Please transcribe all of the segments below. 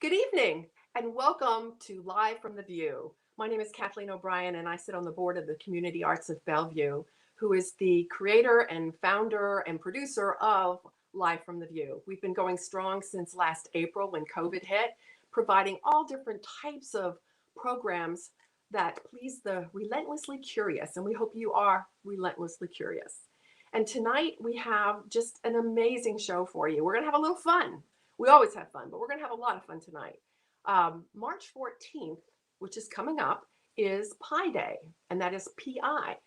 Good evening and welcome to Live from the View. My name is Kathleen O'Brien and I sit on the board of the Community Arts of Bellevue, who is the creator and founder and producer of Live from the View. We've been going strong since last April when COVID hit, providing all different types of programs that please the relentlessly curious, and we hope you are relentlessly curious. And tonight we have just an amazing show for you. We're going to have a little fun. We always have fun, but we're going to have a lot of fun tonight. March 14th, which is coming up, is Pi Day, and that is P-I.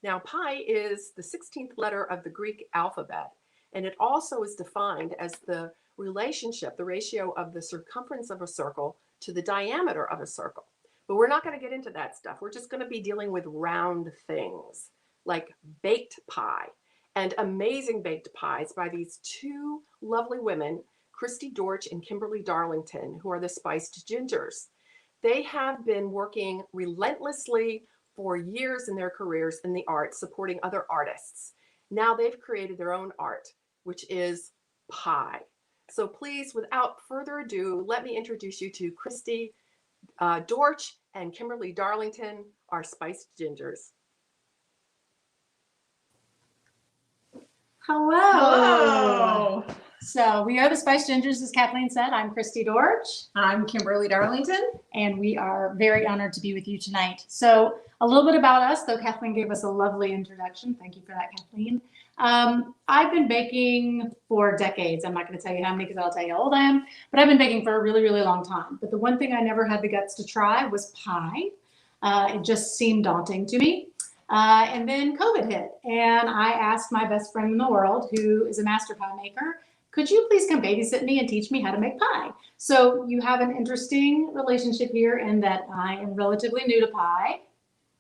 Now, pi is the 16th letter of the Greek alphabet, and it also is defined as the relationship, the ratio of the circumference of a circle to the diameter of a circle. But we're not going to get into that stuff. We're just going to be dealing with round things like baked pie and amazing baked pies by these two lovely women, Christi, Dortch, and Kimberly Darlington, who are the Spiced Gingers. They have been working relentlessly for years in their careers in the arts, supporting other artists. Now they've created their own art, which is pie. So please, without further ado, let me introduce you to Christi, Dortch, and Kimberly Darlington, our Spiced Gingers. Hello. Hello. So we are the Spice Gingers, as Kathleen said. I'm Christi Dortch. I'm Kimberly Darlington. And we are very honored to be with you tonight. So a little bit about us, though Kathleen gave us a lovely introduction. Thank you for that, Kathleen. I've been baking for decades. I'm not going to tell you how many because I'll tell you how old I am. But I've been baking for a really, really long time. But the one thing I never had the guts to try was pie. It just seemed daunting to me. And then COVID hit. And I asked my best friend in the world, who is a master pie maker, could you please come babysit me and teach me how to make pie? So you have an interesting relationship here in that I am relatively new to pie.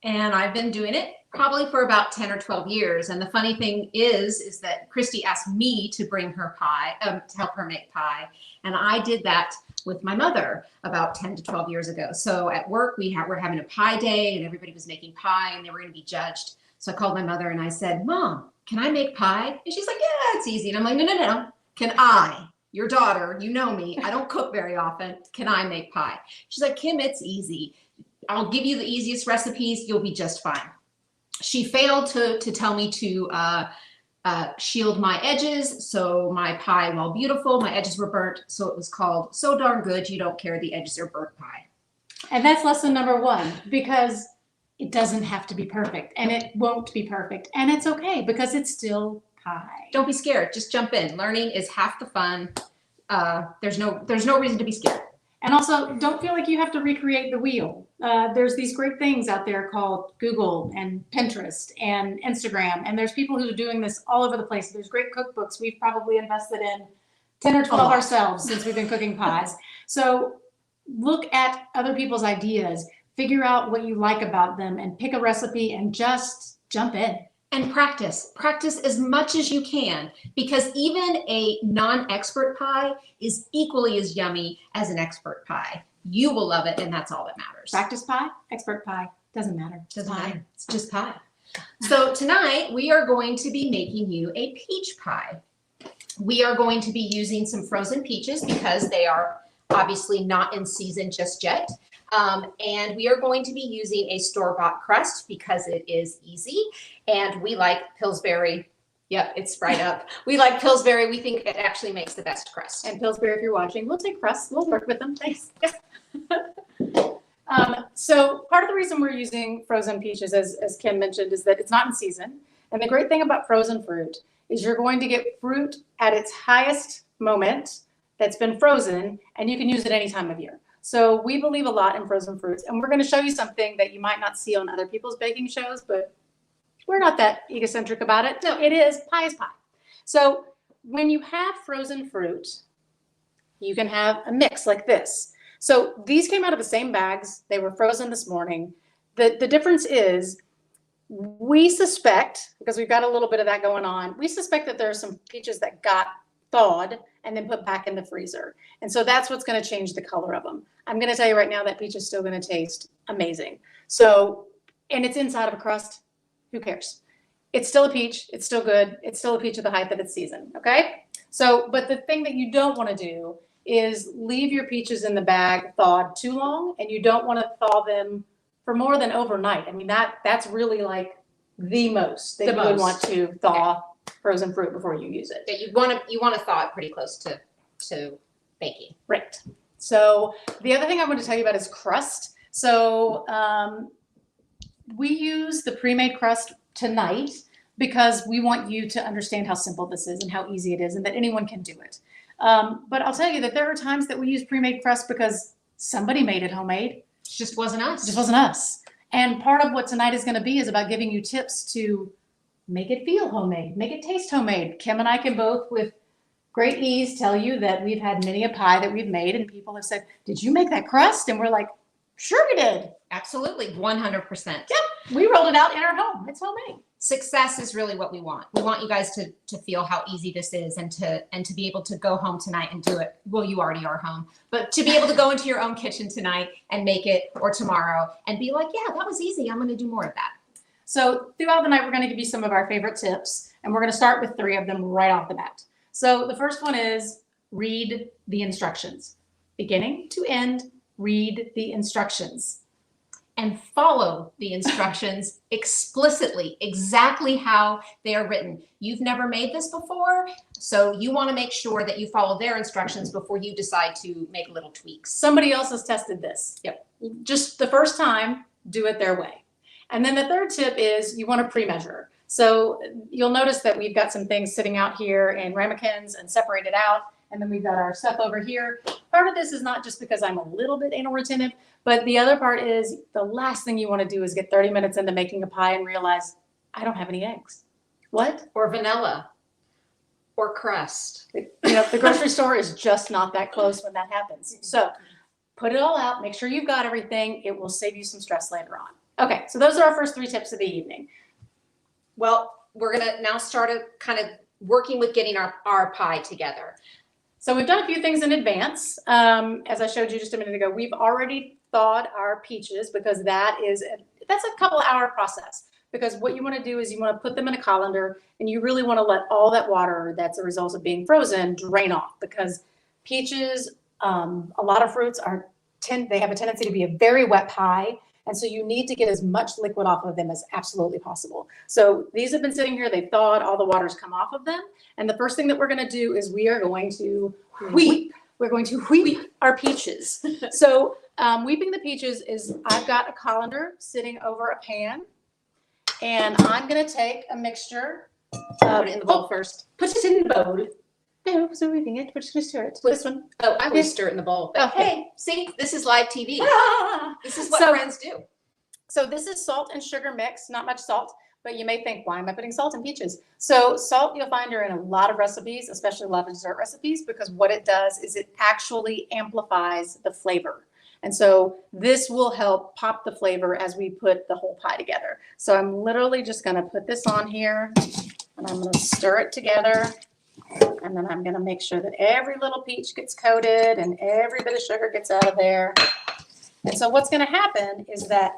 And I've been doing it probably for about 10 or 12 years. And the funny thing is that Christi asked me to bring her pie, to help her make pie. And I did that with my mother about 10 to 12 years ago. So at work, we're having a pie day and everybody was making pie and they were going to be judged. So I called my mother and I said, Mom, can I make pie? And she's like, yeah, it's easy. And I'm like, no. Can I, your daughter, you know me, I don't cook very often. Can I make pie? She's like, Kim, it's easy. I'll give you the easiest recipes. You'll be just fine. She failed to tell me to shield my edges. So my pie, while beautiful, my edges were burnt. So it was called So Darn Good You Don't Care the Edges Are Burnt Pie. And that's lesson number one, because it doesn't have to be perfect and it won't be perfect. And it's okay because it's still pie. Don't be scared. Just jump in. Learning is half the fun. There's no reason to be scared. And also, don't feel like you have to recreate the wheel. There's these great things out there called Google and Pinterest and Instagram. And there's people who are doing this all over the place. There's great cookbooks. We've probably invested in 10 or 12 ourselves since we've been cooking pies. So look at other people's ideas, figure out what you like about them, and pick a recipe and just jump in. And practice as much as you can, because even a non-expert pie is equally as yummy as an expert pie. You will love it, and that's all that matters. Practice pie, expert pie, doesn't matter. Doesn't matter. It's just pie. So tonight we are going to be making you a peach pie. We are going to be using some frozen peaches because they are obviously not in season just yet. And we are going to be using a store-bought crust because it is easy. And we like Pillsbury. Yep, it's right up. We like Pillsbury. We think it actually makes the best crust. And Pillsbury, if you're watching, we'll take crusts. We'll work with them. Thanks. So part of the reason we're using frozen peaches, as Kim mentioned, is that it's not in season. And the great thing about frozen fruit is you're going to get fruit at its highest moment that's been frozen, and you can use it any time of year. So we believe a lot in frozen fruits, and we're going to show you something that you might not see on other people's baking shows, but we're not that egocentric about it. No, it is pie is pie. So when you have frozen fruit, you can have a mix like this. So these came out of the same bags. They were frozen this morning. The difference is we suspect, because we've got a little bit of that going on, we suspect that there are some peaches that got thawed and then put back in the freezer. And so that's what's going to change the color of them. I'm going to tell you right now that peach is still going to taste amazing. So, and it's inside of a crust. Who cares? It's still a peach. It's still good. It's still a peach at the height of its season. Okay. So, but the thing that you don't want to do is leave your peaches in the bag thawed too long, and you don't want to thaw them for more than overnight. I mean, that's really like the most that you would want to thaw frozen fruit before you use it. That you want to thaw it pretty close to baking. Right. So the other thing I want to tell you about is crust. So we use the pre-made crust tonight because we want you to understand how simple this is and how easy it is and that anyone can do it. But I'll tell you that there are times that we use pre-made crust because somebody made it homemade. It just wasn't us. It just wasn't us. And part of what tonight is going to be is about giving you tips to make it feel homemade, make it taste homemade. Kim and I can both with great ease tell you that we've had many a pie that we've made and people have said, did you make that crust? And we're like, sure we did. Absolutely, 100%. Yep, we rolled it out in our home. It's homemade. Success is really what we want. We want you guys to feel how easy this is and to be able to go home tonight and do it. Well, you already are home, but to be able to go into your own kitchen tonight and make it, or tomorrow, and be like, yeah, that was easy. I'm going to do more of that. So throughout the night, we're going to give you some of our favorite tips, and we're going to start with 3 of them right off the bat. So the first one is read the instructions. Beginning to end, read the instructions. And follow the instructions explicitly, exactly how they are written. You've never made this before, so you want to make sure that you follow their instructions before you decide to make little tweaks. Somebody else has tested this. Yep. Just the first time, do it their way. And then the third tip is you want to pre-measure. So you'll notice that we've got some things sitting out here in ramekins and separated out. And then we've got our stuff over here. Part of this is not just because I'm a little bit anal retentive, but the other part is the last thing you want to do is get 30 minutes into making a pie and realize I don't have any eggs. What? Or vanilla. Or crust. You know, the grocery store is just not that close when that happens. So put it all out. Make sure you've got everything. It will save you some stress later on. Okay, so those are our first 3 tips of the evening. Well, we're going to now start kind of working with getting our pie together. So we've done a few things in advance. As I showed you just a minute ago, we've already thawed our peaches because that's a couple hour process. Because what you want to do is you want to put them in a colander and you really want to let all that water that's a result of being frozen drain off, because peaches, a lot of fruits they have a tendency to be a very wet pie. And so you need to get as much liquid off of them as absolutely possible. So these have been sitting here, they've thawed, all the water's come off of them. And the first thing that we're going to do is we are going to whip. We're going to whip our peaches. So whipping the peaches is, I've got a colander sitting over a pan. And I'm going to take a mixture. Put it in the bowl first. Put it in the bowl. No, so whipping it. We're just going to stir it. This one. Oh, I would stir it in the bowl. Oh, hey, see, this is live TV. This is what friends do. So this is salt and sugar mix, not much salt, but you may think, why am I putting salt in peaches? So salt you'll find are in a lot of recipes, especially a lot of dessert recipes, because what it does is it actually amplifies the flavor. And so this will help pop the flavor as we put the whole pie together. So I'm literally just going to put this on here and I'm going to stir it together. And then I'm going to make sure that every little peach gets coated and every bit of sugar gets out of there. And so what's going to happen is that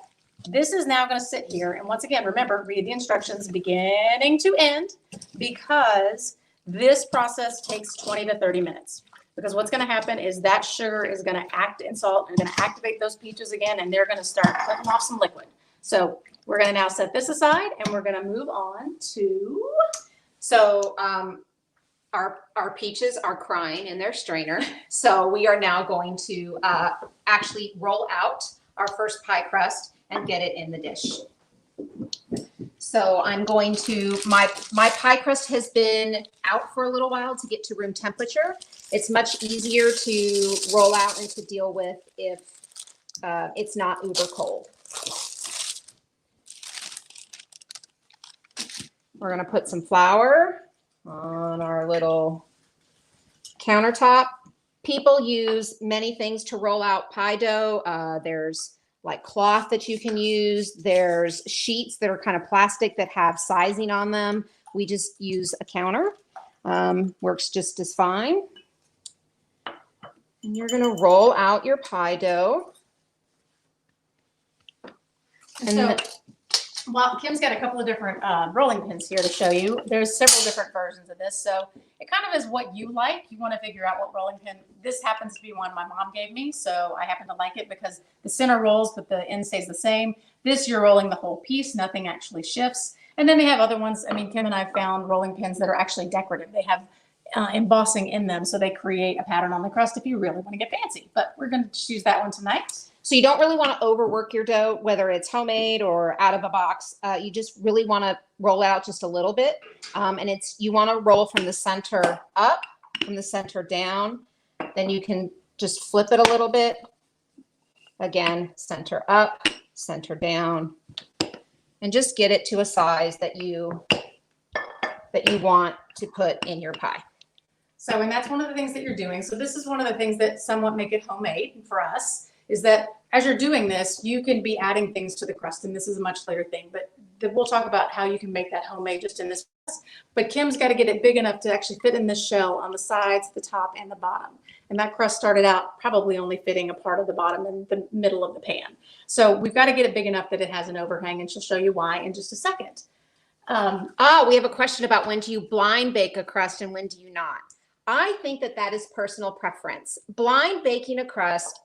this is now going to sit here. And once again, remember, read the instructions beginning to end, because this process takes 20 to 30 minutes. Because what's going to happen is that sugar is going to act in salt and going to activate those peaches again, and they're going to start putting off some liquid. So we're going to now set this aside, and we're going to move on to... So our peaches are crying in their strainer. So we are now going to actually roll out our first pie crust and get it in the dish. So I'm going to, my pie crust has been out for a little while to get to room temperature. It's much easier to roll out and to deal with if it's not uber cold. We're going to put some flour on our little countertop. People use many things to roll out pie dough. There's like cloth that you can use. There's sheets that are kind of plastic that have sizing on them. We just use a counter. Works just as fine. And you're going to roll out your pie dough. And Well, Kim's got a couple of different rolling pins here to show you. There's several different versions of this. So it kind of is what you like. You want to figure out what rolling pin. This happens to be one my mom gave me. So I happen to like it because the center rolls, but the end stays the same. This, you're rolling the whole piece. Nothing actually shifts. And then they have other ones. I mean, Kim and I found rolling pins that are actually decorative. They have embossing in them. So they create a pattern on the crust if you really want to get fancy. But we're going to choose that one tonight. So you don't really want to overwork your dough, whether it's homemade or out of a box. You just really want to roll out just a little bit. And you want to roll from the center up, from the center down. Then you can just flip it a little bit. Again, center up, center down. And just get it to a size that you want to put in your pie. So, and that's one of the things that you're doing. So this is one of the things that somewhat make it homemade for us, is that as you're doing this, you can be adding things to the crust. And this is a much later thing, but we'll talk about how you can make that homemade just in this crust. But Kim's got to get it big enough to actually fit in this shell on the sides, the top, and the bottom. And that crust started out probably only fitting a part of the bottom and the middle of the pan. So we've got to get it big enough that it has an overhang, and she'll show you why in just a second. We have a question about when do you blind bake a crust and when do you not? I think that is personal preference. Blind baking a crust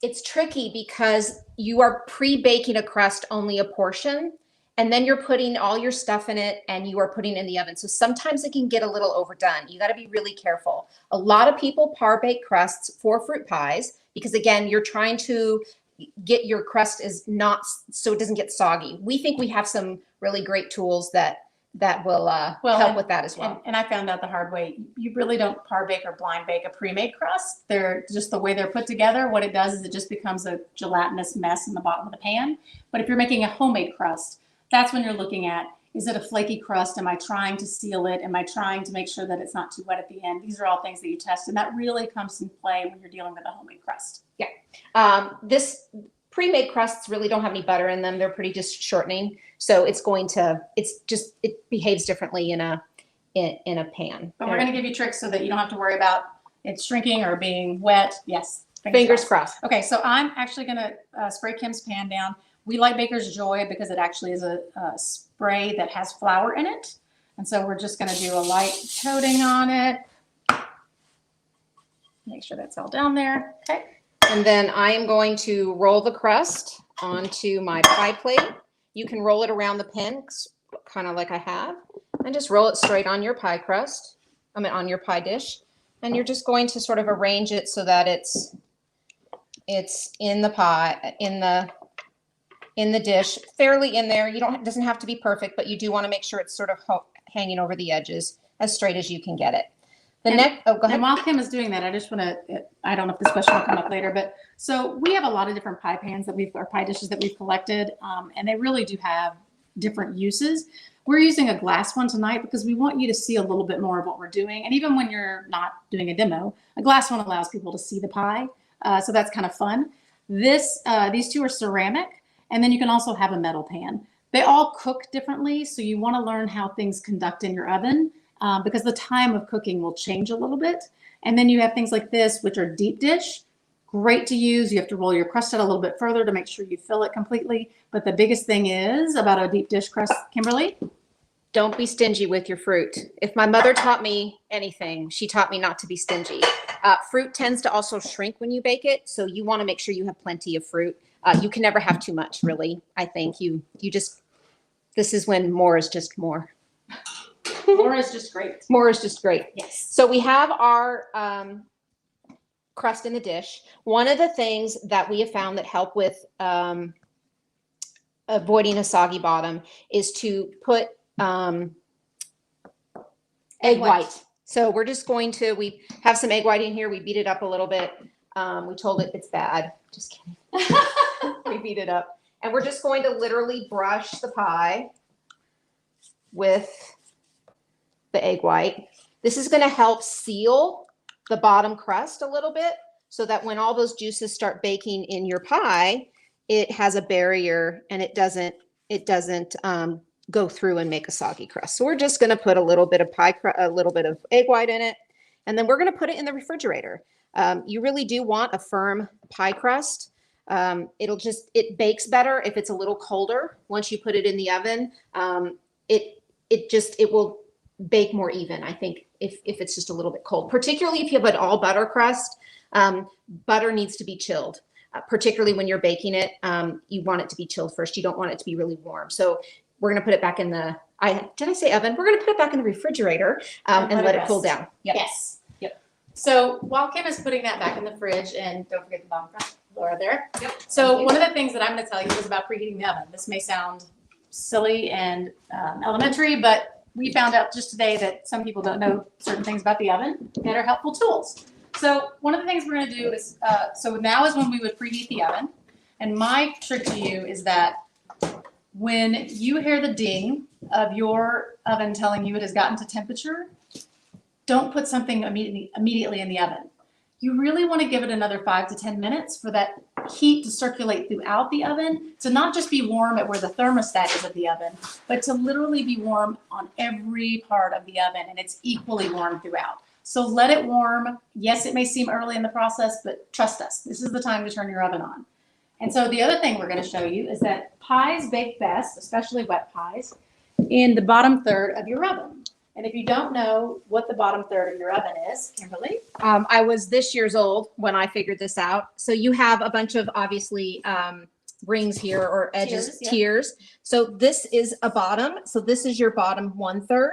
it's tricky because you are pre-baking a crust only a portion, and then you're putting all your stuff in it and you are putting it in the oven. So sometimes it can get a little overdone. You got to be really careful. A lot of people par bake crusts for fruit pies because, again, you're trying to get your crust so it doesn't get soggy. We think we have some really great tools that will help with that as well. And I found out the hard way. You really don't par bake or blind bake a pre-made crust. They're just the way they're put together. What it does is it just becomes a gelatinous mess in the bottom of the pan. But if you're making a homemade crust, that's when you're looking at, is it a flaky crust? Am I trying to seal it? Am I trying to make sure that it's not too wet at the end? These are all things that you test, and that really comes in play when you're dealing with a homemade crust. Yeah. This pre-made crusts really don't have any butter in them. They're pretty just shortening. So it behaves differently in a pan. But we're going to give you tricks so that you don't have to worry about it shrinking or being wet. Yes. Fingers crossed. Okay. So I'm actually going to spray Kim's pan down. We like Baker's Joy because it actually is a spray that has flour in it. And so we're just going to do a light coating on it. Make sure that's all down there. Okay. And then I am going to roll the crust onto my pie plate. You can roll it around the pan, kind of like I have, and just roll it straight on your pie crust, on your pie dish. And you're just going to sort of arrange it so that it's in the pie, in the dish, fairly in there. It doesn't have to be perfect, but you do want to make sure it's sort of hanging over the edges as straight as you can get it. Go ahead. And while Kim is doing that, I just want to, I don't know if this question will come up later, but so we have a lot of different pie pans or pie dishes that we've collected, and they really do have different uses. We're using a glass one tonight because we want you to see a little bit more of what we're doing. And even when you're not doing a demo, a glass one allows people to see the pie. So that's kind of fun. These two are ceramic, and then you can also have a metal pan. They all cook differently, so you want to learn how things conduct in your oven. Because the time of cooking will change a little bit. And then you have things like this, which are deep dish. Great to use. You have to roll your crust out a little bit further to make sure you fill it completely. But the biggest thing is about a deep dish crust, Kimberly? Don't be stingy with your fruit. If my mother taught me anything, she taught me not to be stingy. Fruit tends to also shrink when you bake it. So you want to make sure you have plenty of fruit. You can never have too much, really. I think this is when more is just more. More is just great. More is just great. Yes. So we have our crust in the dish. One of the things that we have found that help with avoiding a soggy bottom is to put egg white. So we're just we have some egg white in here. We beat it up a little bit. We told it it's bad. Just kidding. We beat it up. And we're just going to literally brush the pie with the egg white. This is going to help seal the bottom crust a little bit so that when all those juices start baking in your pie, it has a barrier and it doesn't go through and make a soggy crust. So we're just going to put a little bit of egg white in it, and then we're going to put it in the refrigerator. You really do want a firm pie crust. It bakes better if it's a little colder. Once you put it in the oven, it will bake more even, I think, if it's just a little bit cold, particularly if you have an all butter crust. Butter needs to be chilled, particularly when you're baking it. You want it to be chilled first. You don't want it to be really warm. So we're going to put it back in the, did I say oven? We're going to put it back in the refrigerator and let it cool down. Yep. Yes. Yep. So while Kim is putting that back in the fridge, and don't forget the bottom crust, Laura there. Yep. So one of the things that I'm going to tell you is about preheating the oven. This may sound silly and elementary, but we found out just today that some people don't know certain things about the oven that are helpful tools. So one of the things we're going to do is, so now is when we would preheat the oven. And my trick to you is that when you hear the ding of your oven telling you it has gotten to temperature, don't put something immediately in the oven. You really want to give it another 5 to 10 minutes for that heat to circulate throughout the oven, to not just be warm at where the thermostat is of the oven, but to literally be warm on every part of the oven, and it's equally warm throughout. So let it warm. Yes, it may seem early in the process, but trust us, this is the time to turn your oven on. And so the other thing we're going to show you is that pies bake best, especially wet pies, in the bottom third of your oven. And if you don't know what the bottom third of your oven is, Kimberly? I was this years old when I figured this out. So you have a bunch of obviously rings here or edges, tiers. So this is a bottom. So this is your bottom 1/3.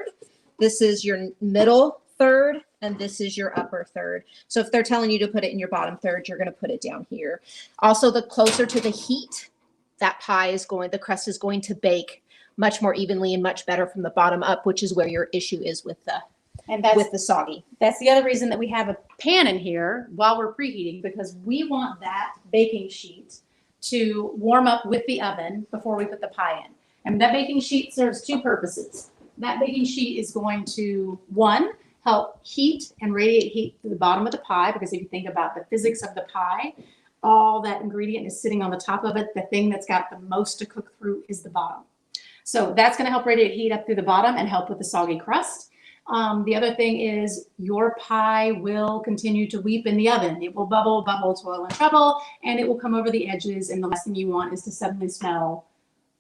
This is your middle third, and this is your upper third. So if they're telling you to put it in your bottom third, you're going to put it down here. Also, the closer to the heat, that the crust is going to bake much more evenly and much better from the bottom up, which is where your issue is with the soggy. That's the other reason that we have a pan in here while we're preheating, because we want that baking sheet to warm up with the oven before we put the pie in. And that baking sheet serves two purposes. That baking sheet is going to, one, help heat and radiate heat to the bottom of the pie, because if you think about the physics of the pie, all that ingredient is sitting on the top of it. The thing that's got the most to cook through is the bottom. So that's going to help radiate heat up through the bottom and help with the soggy crust. The other thing is your pie will continue to weep in the oven. It will bubble, toil, and trouble, and it will come over the edges. And the last thing you want is to suddenly smell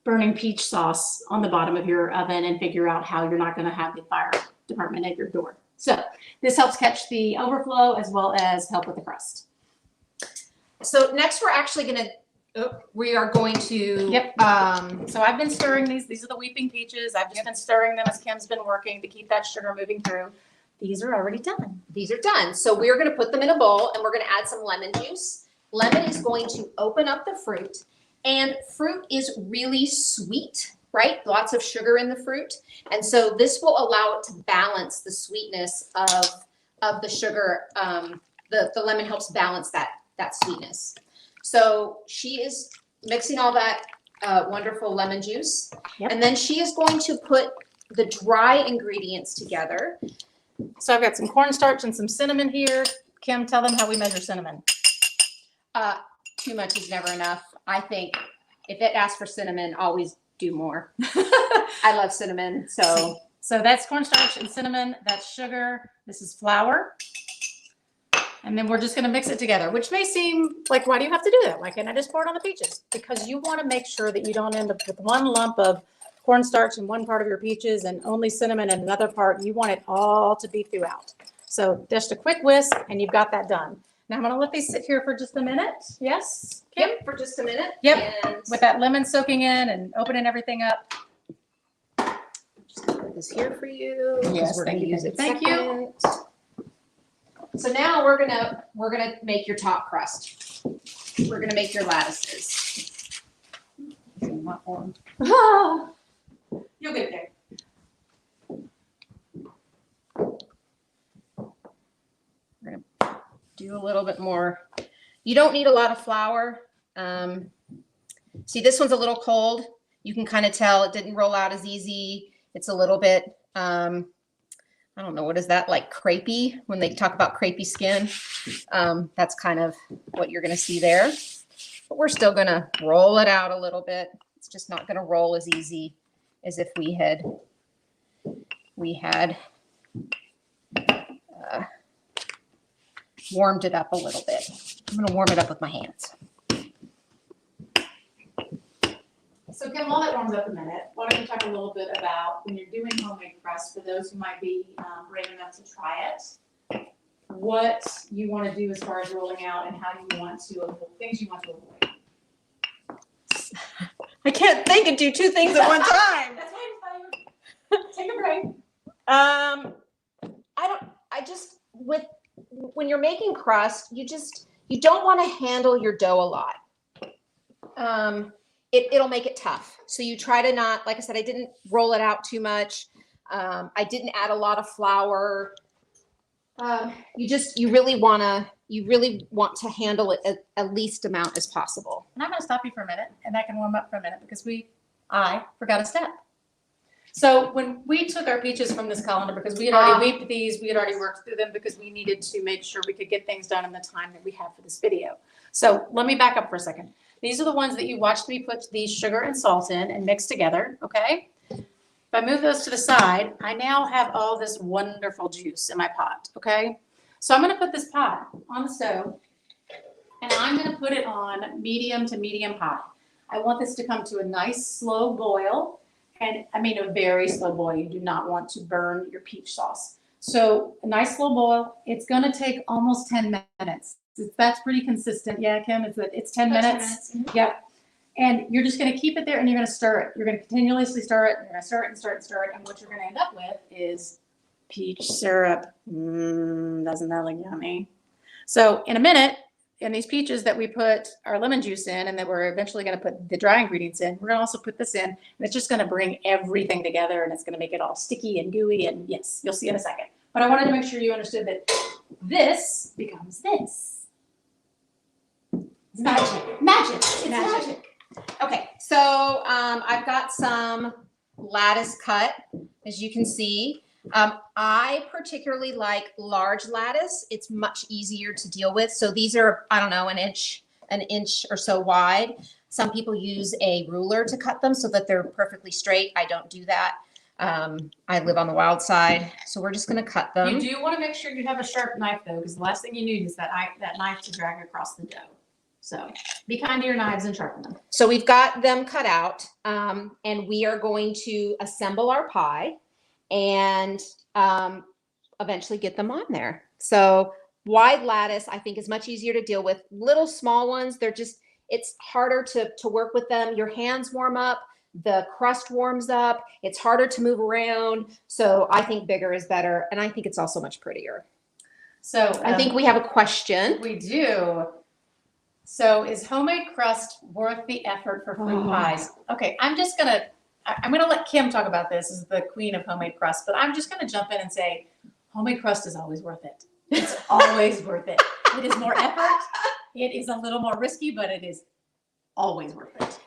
burning peach sauce on the bottom of your oven and figure out how you're not going to have the fire department at your door. So this helps catch the overflow as well as help with the crust. So next we're actually going to, we are going to, so I've been stirring these. These are the weeping peaches. I've just been stirring them as Kim's been working to keep that sugar moving through. These are already done. These are done. So we're going to put them in a bowl and we're going to add some lemon juice. Lemon is going to open up the fruit, and fruit is really sweet, right? Lots of sugar in the fruit. And so this will allow it to balance the sweetness of the sugar. The lemon helps balance that sweetness. So she is mixing all that wonderful lemon juice. Yep. And then she is going to put the dry ingredients together. So I've got some cornstarch and some cinnamon here. Kim, tell them how we measure cinnamon. Too much is never enough. I think if it asks for cinnamon, always do more. I love cinnamon. So that's cornstarch and cinnamon. That's sugar. This is flour. And then we're just going to mix it together, which may seem like, why do you have to do that? Why can't I just pour it on the peaches? Because you want to make sure that you don't end up with one lump of cornstarch in one part of your peaches and only cinnamon in another part. You want it all to be throughout. So just a quick whisk and you've got that done. Now I'm going to let these sit here for just a minute. Yes, Kim? for just a minute. Yep, And with that lemon soaking in and opening everything up. just gonna put this here for you. Yes, We're thank gonna you, use it thank you. second. So now we're gonna make your top crust. We're gonna make your lattices. You'll get there. We're gonna do a little bit more. You don't need a lot of flour. See, this one's a little cold. You can kind of tell it didn't roll out as easy. It's a little bit, I don't know, what is that, like crepey? When they talk about crepey skin, that's kind of what you're going to see there. But we're still going to roll it out a little bit. It's just not going to roll as easy as if we had warmed it up a little bit. I'm going to warm it up with my hands. warmed up a minute, why don't you talk a little bit about when you're doing homemade crust, for those who might be brave enough to try it, what you want to do as far as rolling out and how you want to avoid things you want to avoid. I can't think and do two things at one time. That's fine. Take a break. When you're making crust, you don't want to handle your dough a lot. It'll make it tough. So you try to not, like I said, I didn't roll it out too much. I didn't add a lot of flour. You really want to handle it at least amount as possible. And I'm going to stop you for a minute, and that can warm up for a minute because I forgot a step. So when we took our peaches from this colander, because we had already weeped these, we had already worked through them because we needed to make sure we could get things done in the time that we have for this video. So let me back up for a second. These are the ones that you watched me put the sugar and salt in and mix together, okay? If I move those to the side, I now have all this wonderful juice in my pot, okay? So I'm going to put this pot on the stove, and I'm going to put it on medium to medium high. I want this to come to a nice slow boil, and I mean a very slow boil. You do not want to burn your peach sauce. So a nice slow boil. It's going to take almost 10 minutes. That's pretty consistent. Yeah, Kim, it's 10 minutes. Mm-hmm. Yep. And you're just going to keep it there, and you're going to stir it. You're going to continuously stir it. You're going to stir it and stir it and stir it. And what you're going to end up with is peach syrup. Doesn't that look yummy? So in a minute, in these peaches that we put our lemon juice in and that we're eventually going to put the dry ingredients in, we're going to also put this in. And it's just going to bring everything together, and it's going to make it all sticky and gooey. And yes, you'll see in a second. But I wanted to make sure you understood that this becomes this. Magic. Magic. It's magic. Okay, so I've got some lattice cut, as you can see. I particularly like large lattice. It's much easier to deal with. So these are, I don't know, an inch or so wide. Some people use a ruler to cut them so that they're perfectly straight. I don't do that. I live on the wild side, so we're just going to cut them. You do want to make sure you have a sharp knife, though, because the last thing you need is that knife to drag across the dough. So be kind to your knives and sharpen them. So we've got them cut out, and we are going to assemble our pie and eventually get them on there. So wide lattice, I think, is much easier to deal with. Little small ones, it's harder to work with them. Your hands warm up, the crust warms up, it's harder to move around. So I think bigger is better, and I think it's also much prettier. So I think we have a question. we do. So is homemade crust worth the effort for fruit pies? Okay, I'm gonna let Kim talk about this as the queen of homemade crust, but I'm just gonna jump in and say homemade crust is always worth it. It's always worth it. It is more effort. It is a little more risky, but it is always worth it.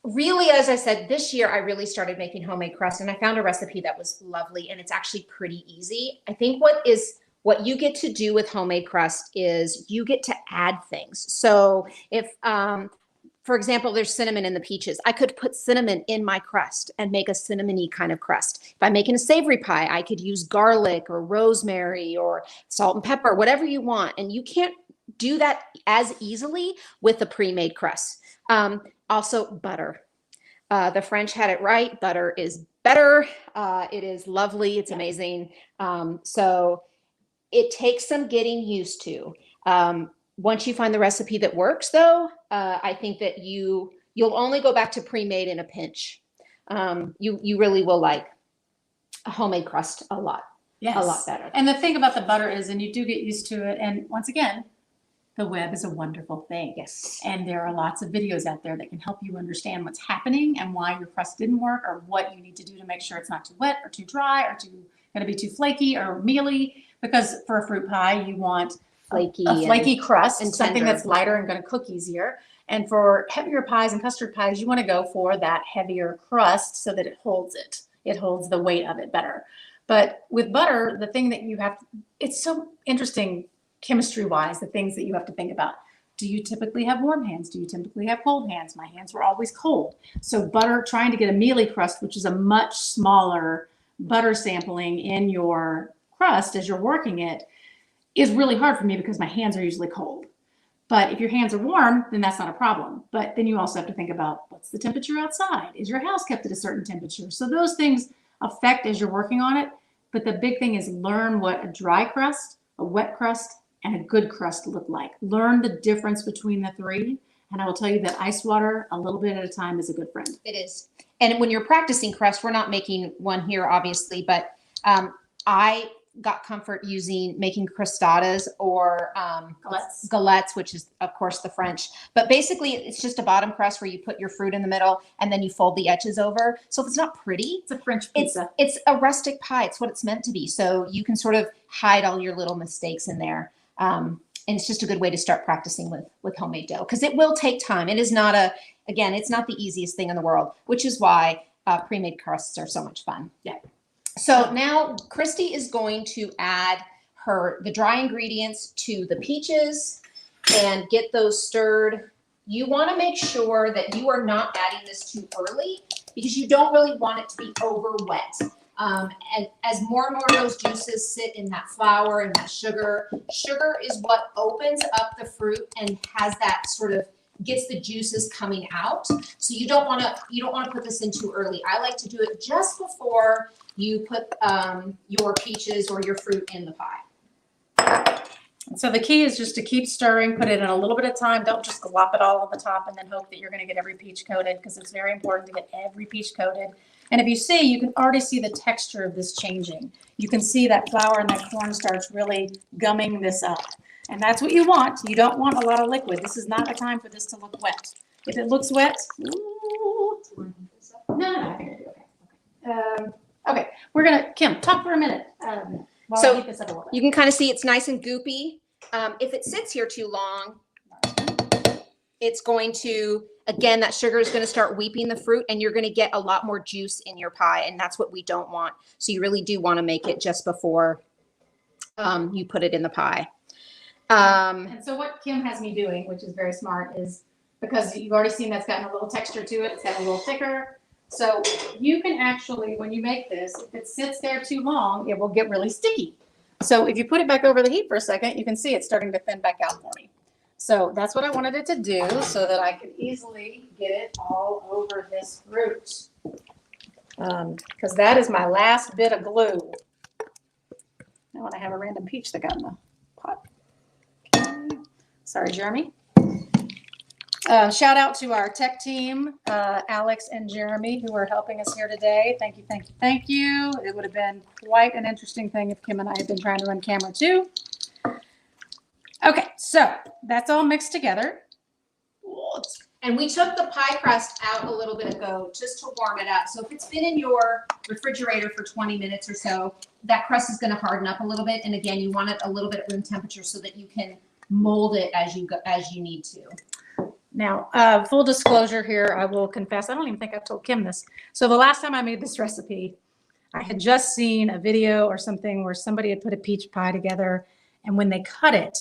Really, as I said, this year I really started making homemade crust, and I found a recipe that was lovely, and it's actually pretty easy. I think what you get to do with homemade crust is you get to add things. So if, for example, there's cinnamon in the peaches, I could put cinnamon in my crust and make a cinnamony kind of crust. If I'm making a savory pie, I could use garlic or rosemary or salt and pepper, whatever you want. And you can't do that as easily with a pre-made crust. Also butter. The French had it right. Butter is better. It is lovely. It's amazing. So it takes some getting used to. Once you find the recipe that works, though, I think that you'll only go back to pre-made in a pinch. You really will like a homemade crust a lot. Yes. A lot better. And the thing about the butter is, and you do get used to it, and once again, the web is a wonderful thing. Yes. And there are lots of videos out there that can help you understand what's happening and why your crust didn't work, or what you need to do to make sure it's not too wet or too dry or going to be too flaky or mealy. Because for a fruit pie, you want a flaky crust and something tender. that's lighter and going to cook easier. And for heavier pies and custard pies, you want to go for that heavier crust so that it holds it. It holds the weight of it better. But with butter, the thing that you have, it's so interesting chemistry-wise, the things that you have to think about. Do you typically have warm hands? Do you typically have cold hands? My hands were always cold. So butter, trying to get a mealy crust, which is a much smaller butter sampling in your crust as you're working it, is really hard for me because my hands are usually cold. But if your hands are warm, then that's not a problem. But then you also have to think about what's the temperature outside? Is your house kept at a certain temperature? So those things affect as you're working on it. But the big thing is learn what a dry crust, a wet crust, and a good crust look like. Learn the difference between the three. And I will tell you that ice water, a little bit at a time, is a good friend. It is. And when you're practicing crust, we're not making one here, obviously, but I got comfort making crostadas or galettes, which is, of course, the French. But basically, it's just a bottom crust where you put your fruit in the middle and then you fold the edges over. So if it's not pretty, It's a French pizza. it's a rustic pie. It's what it's meant to be. So you can sort of hide all your little mistakes in there. And it's just a good way to start practicing with homemade dough, because it will take time. It is not it's not the easiest thing in the world, which is why pre-made crusts are so much fun. Yeah. So now Christi is going to add the dry ingredients to the peaches and get those stirred. You want to make sure that you are not adding this too early, because you don't really want it to be over wet. And as more and more of those juices sit in that flour and that sugar is what opens up the fruit and has that sort of gets the juices coming out. So you don't want to put this in too early. I like to do it just before you put your peaches or your fruit in the pie. So the key is just to keep stirring, put it in a little bit of time. Don't just glop it all on the top and then hope that you're going to get every peach coated, because it's very important to get every peach coated. And if you see, you can already see the texture of this changing. You can see that flour and that cornstarch really gumming this up. And that's what you want. You don't want a lot of liquid. This is not a time for this to look wet. If it looks wet, ooh, no, I think it'll be okay. Okay, we're gonna, Kim, talk for a minute. While I heat this up a little bit. You can kind of see it's nice and goopy. If it sits here too long, it's going to, again, that sugar is going to start weeping the fruit, and you're going to get a lot more juice in your pie, and that's what we don't want. So you really do want to make it just before you put it in the pie. And so what Kim has me doing, which is very smart, is because you've already seen that's gotten a little texture to it, it's gotten a little thicker. So you can actually, when you make this, if it sits there too long, it will get really sticky. So if you put it back over the heat for a second, you can see it's starting to thin back out for me. So that's what I wanted it to do, so that I could easily get it all over this fruit. Because that is my last bit of glue. Now when I have a random peach that got in the pot. Okay. Sorry, Jeremy. Shout out to our tech team, Alex and Jeremy, who are helping us here today. Thank you, thank you, thank you. It would have been quite an interesting thing if Kim and I had been trying to run camera too. Okay, so that's all mixed together. And we took the pie crust out a little bit ago just to warm it up. So if it's been in your refrigerator for 20 minutes or so, that crust is going to harden up a little bit. And again, you want it a little bit at room temperature so that you can mold it as you need to. Now, full disclosure here, I will confess, I don't even think I've told Kim this. So the last time I made this recipe, I had just seen a video or something where somebody had put a peach pie together, and when they cut it,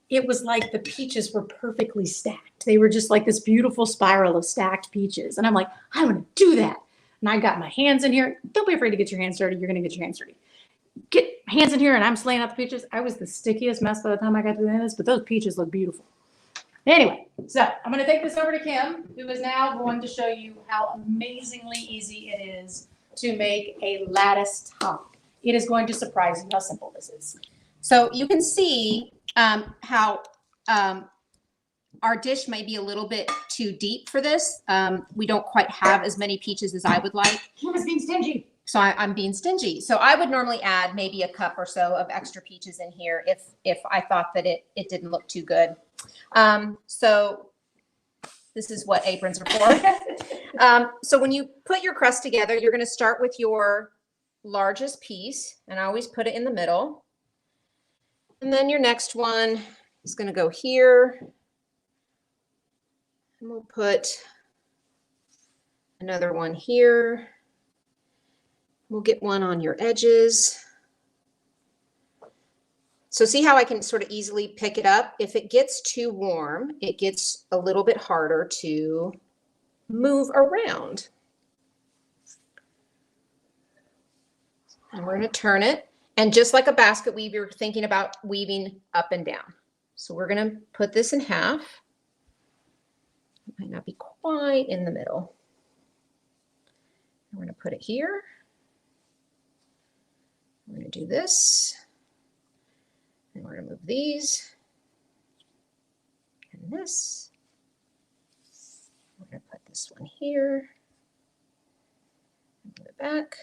it was like the peaches were perfectly stacked. They were just like this beautiful spiral of stacked peaches. And I'm like, I want to do that. And I got my hands in here. Don't be afraid to get your hands dirty. You're going to get your hands dirty. Get hands in here, and I'm slaying out the peaches. I was the stickiest mess by the time I got to the end of this, but those peaches look beautiful. Anyway, so I'm going to take this over to Kim, who is now going to show you how amazingly easy it is to make a lattice top. It is going to surprise you how simple this is. So you can see how our dish may be a little bit too deep for this. We don't quite have as many peaches as I would like. Kim is being stingy. So I'm being stingy. So I would normally add maybe a cup or so of extra peaches in here if I thought that it didn't look too good. So this is what aprons are for. So when you put your crust together, you're going to start with your largest piece, and I always put it in the middle. And then your next one is going to go here. And we'll put another one here. We'll get one on your edges. So see how I can sort of easily pick it up? If it gets too warm, it gets a little bit harder to move around. And we're going to turn it. And just like a basket weave, you're thinking about weaving up and down. So we're going to put this in half. It might not be quite in the middle. We're going to put it here. We're going to do this. And we're going to move these. And this. We're going to put this one here. Move it back.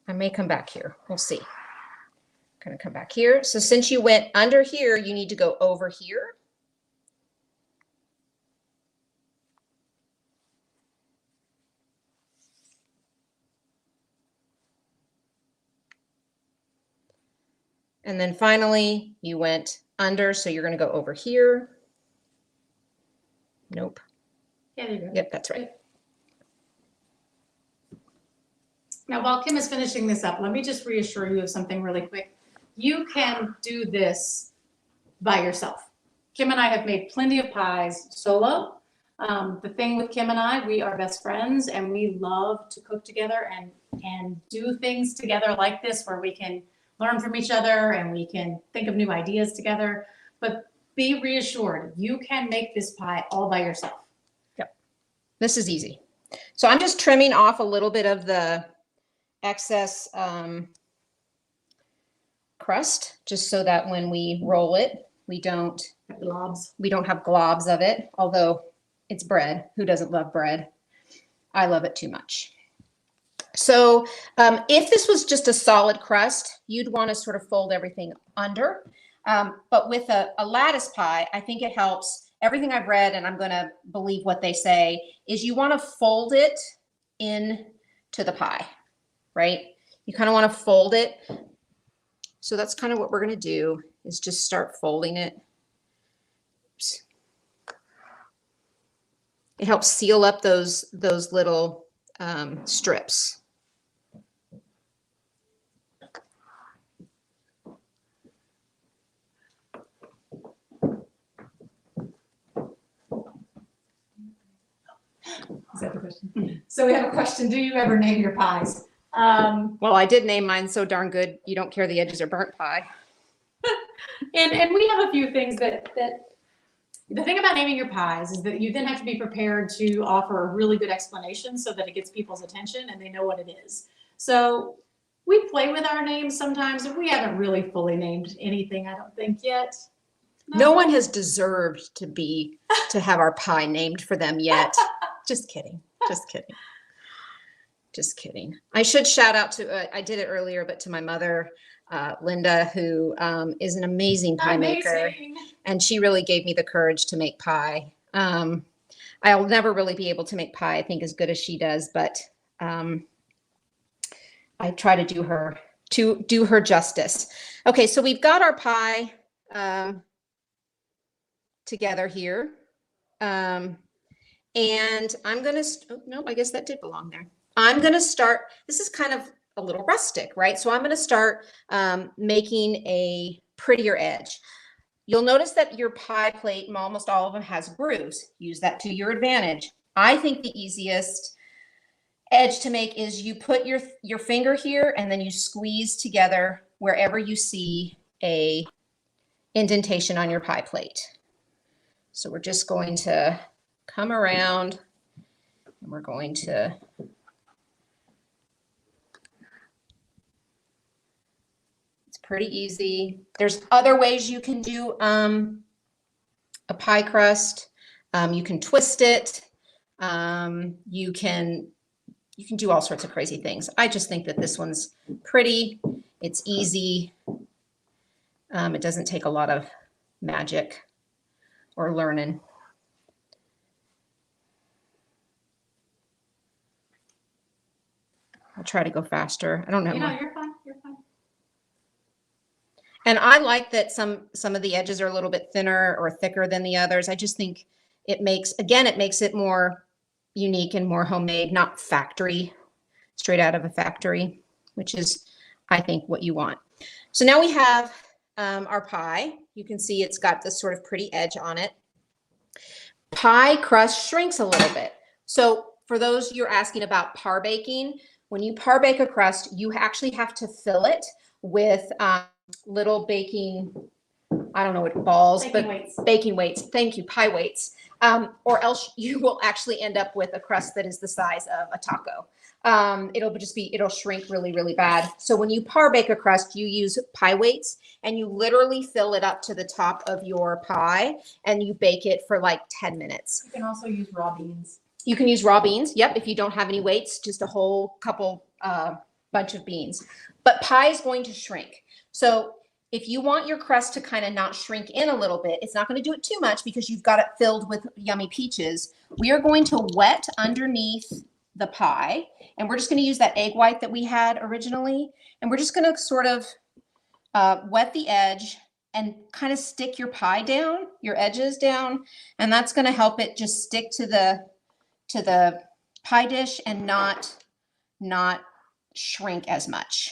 I may come back here. We'll see. I'm going to come back here. So since you went under here, you need to go over here. And then finally, you went under, so you're going to go over here. Nope. Yeah, there you go. Yep, that's right. Now, while Kim is finishing this up, let me just reassure you of something really quick. You can do this by yourself. Kim and I have made plenty of pies solo. The thing with Kim and I, we are best friends and we love to cook together and do things together like this where we can learn from each other and we can think of new ideas together. But be reassured, you can make this pie all by yourself. Yep. This is easy. So I'm just trimming off a little bit of the excess crust, just so that when we roll it, we don't have globs of it, although it's bread. Who doesn't love bread? I love it too much. So if this was just a solid crust, you'd want to sort of fold everything under. But with a lattice pie, I think it helps. Everything I've read, and I'm going to believe what they say, is you want to fold it in to the pie, right? You kind of want to fold it. So that's kind of what we're going to do, is just start folding it. Oops. It helps seal up those little strips. Is that the question? So we have a question. Do you ever name your pies? Well, I did name mine So Darn Good You Don't Care the Edges Are Burnt pie. And we have a few things that the thing about naming your pies is that you then have to be prepared to offer a really good explanation so that it gets people's attention and they know what it is. So we play with our names sometimes, and we haven't really fully named anything, I don't think, yet. No one has deserved to have our pie named for them yet. Just kidding. Just kidding. Just kidding. I should shout out to, I did it earlier, but to my mother, Linda, who is an amazing pie maker. And she really gave me the courage to make pie. I'll never really be able to make pie, I think, as good as she does, but I try to do her justice. Okay, so we've got our pie together here. And I'm going to, oh, no, I guess that did belong there. I'm going to start, this is kind of a little rustic, right? So I'm going to start making a prettier edge. You'll notice that your pie plate, almost all of them, has grooves. Use that to your advantage. I think the easiest edge to make is you put your finger here and then you squeeze together wherever you see a indentation on your pie plate. So we're just going to come around and we're going to pretty easy. There's other ways you can do a pie crust. You can twist it. You can do all sorts of crazy things. I just think that this one's pretty. It's easy. It doesn't take a lot of magic or learning. I'll try to go faster. I don't know. You know, you're fine. You're fine. And I like that some of the edges are a little bit thinner or thicker than the others. I just think it makes it more unique and more homemade, not factory, straight out of a factory, which is, I think, what you want. So now we have our pie. You can see it's got this sort of pretty edge on it. Pie crust shrinks a little bit. So for those you're asking about par baking, when you par bake a crust, you actually have to fill it with little baking, I don't know what balls, Baking but weights. baking weights. Thank you, pie weights. Or else you will actually end up with a crust that is the size of a taco. It'll shrink really, really bad. So when you par bake a crust, you use pie weights and you literally fill it up to the top of your pie and you bake it for like 10 minutes. You can also use raw beans. You can use raw beans. Yep. If you don't have any weights, just a whole couple, bunch of beans. But pie is going to shrink. So if you want your crust to kind of not shrink in a little bit, it's not going to do it too much because you've got it filled with yummy peaches. We are going to wet underneath the pie, and we're just going to use that egg white that we had originally, and we're just going to sort of wet the edge and kind of stick your pie down, your edges down, and that's going to help it just stick to the pie dish and not shrink as much.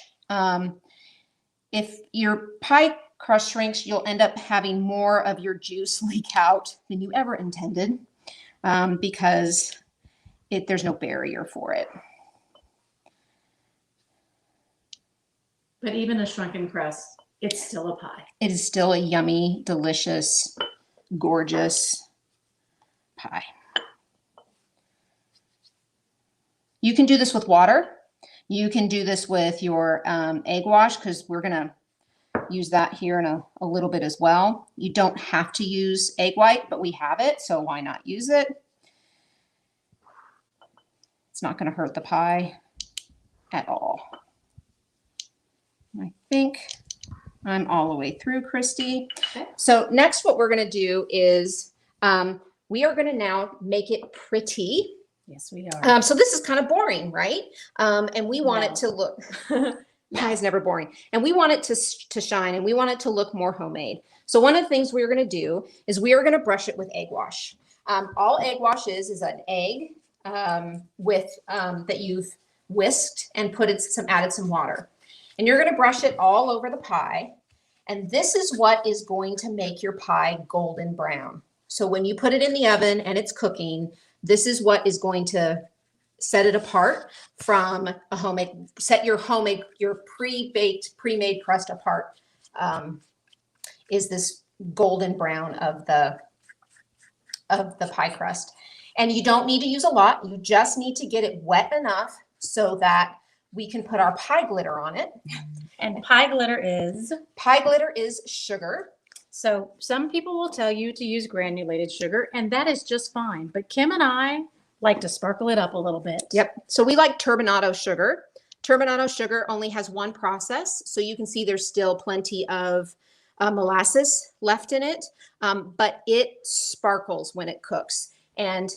If your pie crust shrinks, you'll end up having more of your juice leak out than you ever intended, because there's no barrier for it. But even a shrunken crust, it's still a pie. It is still a yummy, delicious, gorgeous pie. You can do this with water. You can do this with your egg wash, because we're going to use that here in a little bit as well. You don't have to use egg white, but we have it, so why not use it? It's not going to hurt the pie at all. I think I'm all the way through, Christi. Okay. So next what we're going to do is we are going to now make it pretty. Yes, we are. So this is kind of boring, right? And we want it to look, pie is never boring. And we want it to shine, and we want it to look more homemade. So one of the things we're going to do is we are going to brush it with egg wash. All egg wash is an egg that you've whisked and added some water. And you're going to brush it all over the pie. And this is what is going to make your pie golden brown. So when you put it in the oven and it's cooking, this is what is going to set it apart from a homemade, your pre-baked, pre-made crust apart, is this golden brown of the pie crust. And you don't need to use a lot. You just need to get it wet enough so that we can put our pie glitter on it. And pie glitter is? Pie glitter is sugar. So some people will tell you to use granulated sugar, and that is just fine. But Kim and I like to sparkle it up a little bit. Yep. So we like turbinado sugar. Turbinado sugar only has one process. So you can see there's still plenty of molasses left in it, but it sparkles when it cooks, and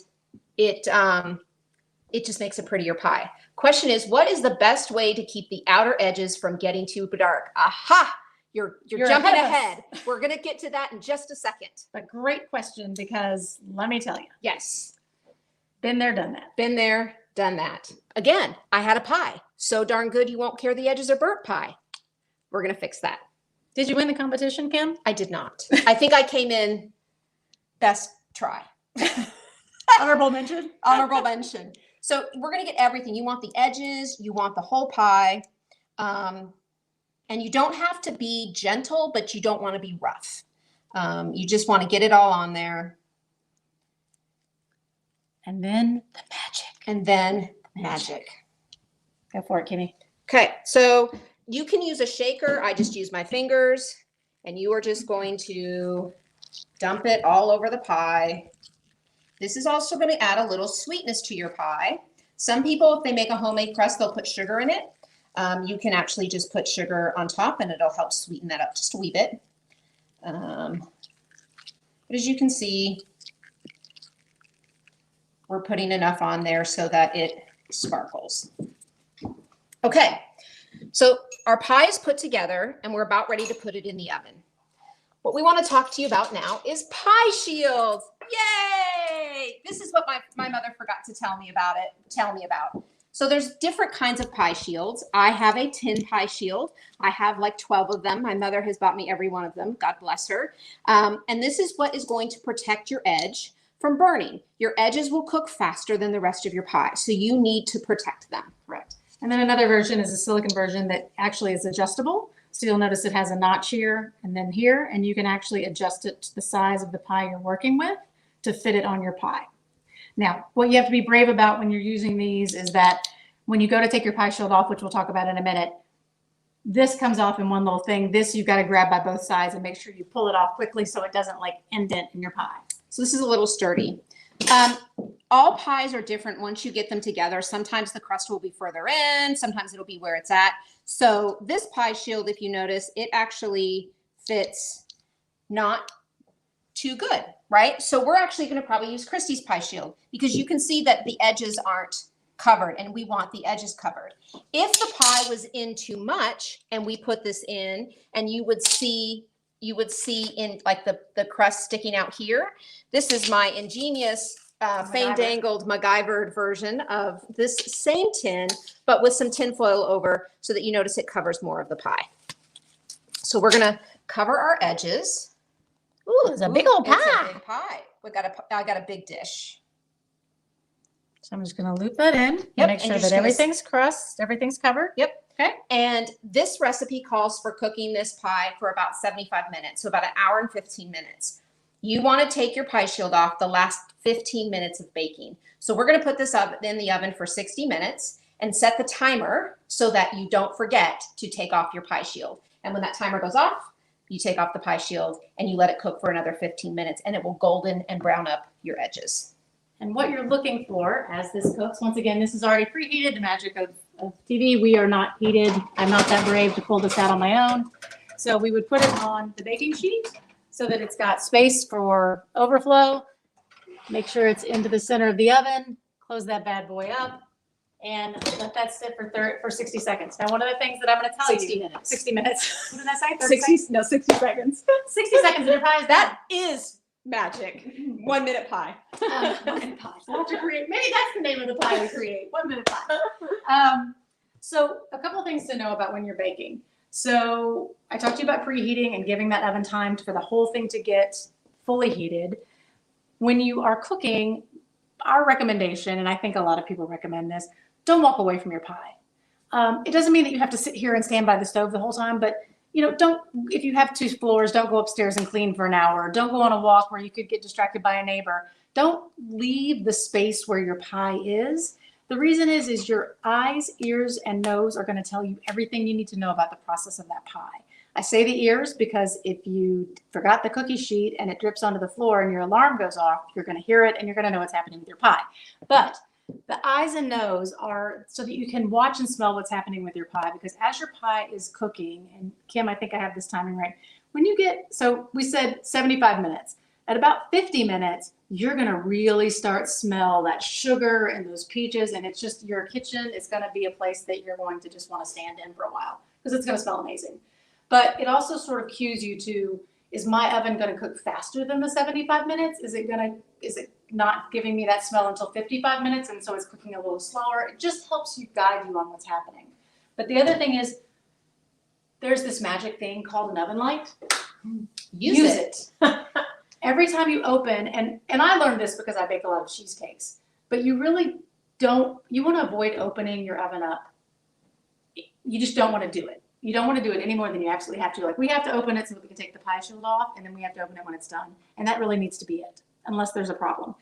it just makes a prettier pie. Question is, what is the best way to keep the outer edges from getting too dark? Aha! You're jumping ahead. We're going to get to that in just a second. A great question, because let me tell you, Yes. been there, done that. Been there, done that. Again, I had a pie. So darn good you won't care the edges are burnt pie. We're going to fix that. Did you win the competition, Kim? I did not. I think I came in best try. Honorable mention? Honorable mention. So we're going to get everything. You want the edges, you want the whole pie. And you don't have to be gentle, but you don't want to be rough. You just want to get it all on there. And then the magic. And then magic. Go for it, Kimmy. Okay, so you can use a shaker. I just use my fingers. And you are just going to dump it all over the pie. This is also going to add a little sweetness to your pie. Some people, if they make a homemade crust, they'll put sugar in it. You can actually just put sugar on top and it'll help sweeten that up just a wee bit. But as you can see, we're putting enough on there so that it sparkles. Okay, so our pie is put together and we're about ready to put it in the oven. What we want to talk to you about now is pie shields. Yay! This is what my mother forgot to tell me about. So there's different kinds of pie shields. I have a tin pie shield. I have like 12 of them. My mother has bought me every one of them. God bless her. And this is what is going to protect your edge from burning. Your edges will cook faster than the rest of your pie. So you need to protect them. Correct. And then another version is a silicone version that actually is adjustable. So you'll notice it has a notch here and then here, and you can actually adjust it to the size of the pie you're working with to fit it on your pie. Now, what you have to be brave about when you're using these is that when you go to take your pie shield off, which we'll talk about in a minute, this comes off in one little thing. This you've got to grab by both sides and make sure you pull it off quickly so it doesn't like indent in your pie. So this is a little sturdy. All pies are different once you get them together. Sometimes the crust will be further in, sometimes it'll be where it's at. So this pie shield, if you notice, it actually fits not too good, right? So we're actually going to probably use Christi's pie shield because you can see that the edges aren't covered and we want the edges covered. If the pie was in too much and we put this in, and you would see in like the crust sticking out here. This is my ingenious fandangled MacGyvered version of this same tin, but with some tin foil over so that you notice it covers more of the pie. So we're gonna cover our edges. Ooh, it's a big old pie. It's a big pie. I got a big dish. So I'm just going to loop that in. Yep, Make and sure you're that everything's covered. Yep. Okay. And this recipe calls for cooking this pie for about 75 minutes, so about an hour and 15 minutes. You want to take your pie shield off the last 15 minutes of baking. So we're going to put this up in the oven for 60 minutes and set the timer so that you don't forget to take off your pie shield. And when that timer goes off, you take off the pie shield and you let it cook for another 15 minutes, and it will golden and brown up your edges. And what you're looking for as this cooks, once again, this is already preheated. The magic of TV, we are not heated. I'm not that brave to pull this out on my own. So we would put it on the baking sheet so that it's got space for overflow. Make sure it's into the center of the oven. Close that bad boy up and let that sit for 60 seconds. Now, one of the things that I'm going to tell 60 you. minutes. 60 minutes. What did I say? 60 seconds. 60 seconds in your pie is That is magic. 1 minute pie. 1 minute pie. We'll have to create. Maybe that's the name of the pie we create. 1 minute pie. So a couple of things to know about when you're baking. So I talked to you about preheating and giving that oven time for the whole thing to get fully heated. When you are cooking, our recommendation, and I think a lot of people recommend this, don't walk away from your pie. It doesn't mean that you have to sit here and stand by the stove the whole time, but don't, if you have 2 floors, don't go upstairs and clean for an hour. Don't go on a walk where you could get distracted by a neighbor. Don't leave the space where your pie is. The reason is your eyes, ears, and nose are going to tell you everything you need to know about the process of that pie. I say the ears because if you forgot the cookie sheet and it drips onto the floor and your alarm goes off, you're going to hear it and you're going to know what's happening with your pie. But the eyes and nose are so that you can watch and smell what's happening with your pie, because as your pie is cooking, and Kim, I think I have this timing right. When you get, so we said 75 minutes. At about 50 minutes, you're going to really start smell that sugar and those peaches, and it's just your kitchen is going to be a place that you're going to just want to stand in for a while because it's going to smell amazing. But it also sort of cues you to, is my oven going to cook faster than the 75 minutes? Is it not giving me that smell until 55 minutes, and so it's cooking a little slower? It just helps you guide you on what's happening. But the other thing is, there's this magic thing called an oven light. Use it. Every time you open, and I learned this because I bake a lot of cheesecakes, but you really don't, you want to avoid opening your oven up. You just don't want to do it. You don't want to do it any more than you absolutely have to. Like, we have to open it so that we can take the pie shield off, and then we have to open it when it's done. And that really needs to be it, unless there's a problem.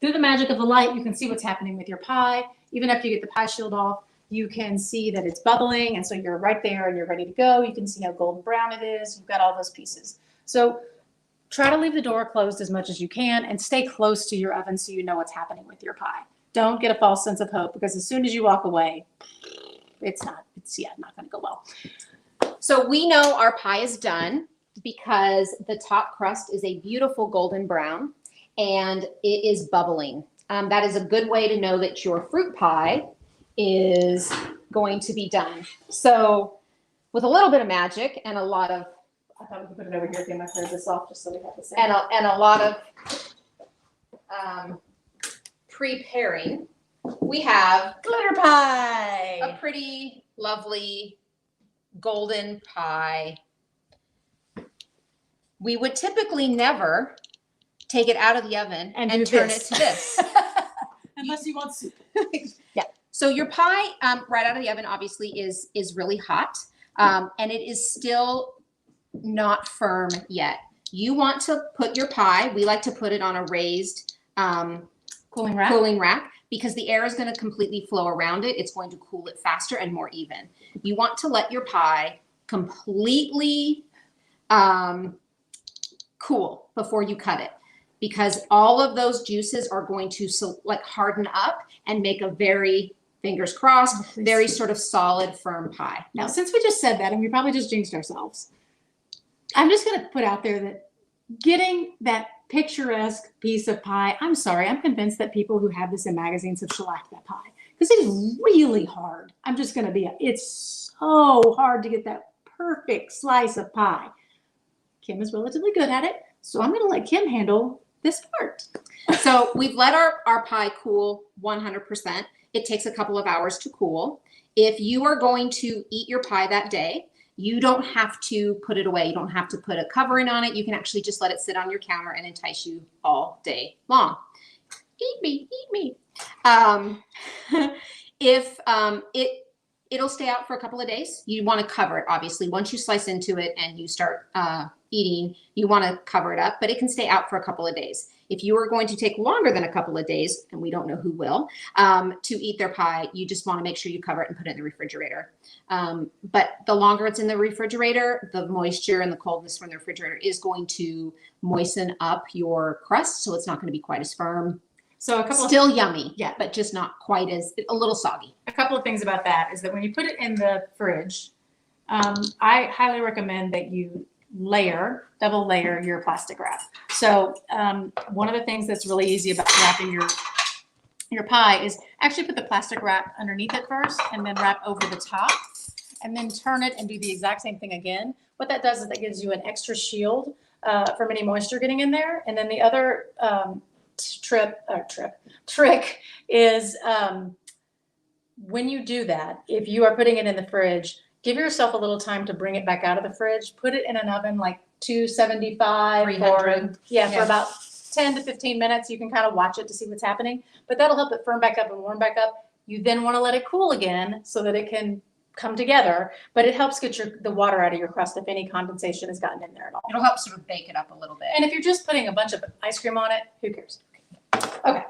Through the magic of the light, you can see what's happening with your pie. Even after you get the pie shield off, you can see that it's bubbling, and so you're right there and you're ready to go. You can see how golden brown it is. You've got all those pieces. So try to leave the door closed as much as you can and stay close to your oven so you know what's happening with your pie. Don't get a false sense of hope, because as soon as you walk away, it's not going to go well. So we know our pie is done because the top crust is a beautiful golden brown and it is bubbling. That is a good way to know that your fruit pie is going to be done. So with a little bit of magic and a lot of, I thought we could put it over here again. I cleared this off just so we have the same. and a lot of preparing, we have glitter pie. a pretty lovely golden pie. We would typically never take it out of the oven and turn it to this. Unless you want soup. Yeah. So your pie right out of the oven obviously is really hot. and it is still not firm yet. You want to put your pie, we like to put it on a raised Cooling rack. cooling rack because the air is going to completely flow around it. It's going to cool it faster and more even. You want to let your pie completely cool before you cut it, because all of those juices are going to like harden up and make a very, fingers crossed, very sort of solid, firm pie. Now, since we just said that, and we probably just jinxed ourselves, I'm just going to put out there that getting that picturesque piece of pie, I'm sorry, I'm convinced that people who have this in magazines have shellacked that pie because it is really hard. I'm just going to be, it's so hard to get that perfect slice of pie. Kim is relatively good at it, so I'm going to let Kim handle this part. So we've let our pie cool 100%. It takes a couple of hours to cool. If you are going to eat your pie that day, you don't have to put it away. You don't have to put a covering on it. You can actually just let it sit on your counter and entice you all day long. Eat me, eat me. It'll stay out for a couple of days. You want to cover it, obviously. Once you slice into it and you start eating, you want to cover it up, but it can stay out for a couple of days. If you are going to take longer than a couple of days, and we don't know who will, to eat their pie, you just want to make sure you cover it and put it in the refrigerator. But the longer it's in the refrigerator, the moisture and the coldness from the refrigerator is going to moisten up your crust, so it's not going to be quite as firm. So a couple Still yummy, yeah, but just not quite as, a little soggy. a couple of things about that is that when you put it in the fridge, I highly recommend that you double layer your plastic wrap. So one of the things that's really easy about wrapping your pie is actually put the plastic wrap underneath it first and then wrap over the top and then turn it and do the exact same thing again. What that does is that gives you an extra shield from any moisture getting in there. And then the other trick is when you do that, if you are putting it in the fridge, give yourself a little time to bring it back out of the fridge. Put it in an oven like 275 300. for about 10 to 15 minutes. You can kind of watch it to see what's happening, but that'll help it firm back up and warm back up. You then want to let it cool again so that it can come together, but it helps get the water out of your crust if any condensation has gotten in there at all. It'll help sort of bake it up a little bit. And if you're just putting a bunch of ice cream on it, who cares? Okay,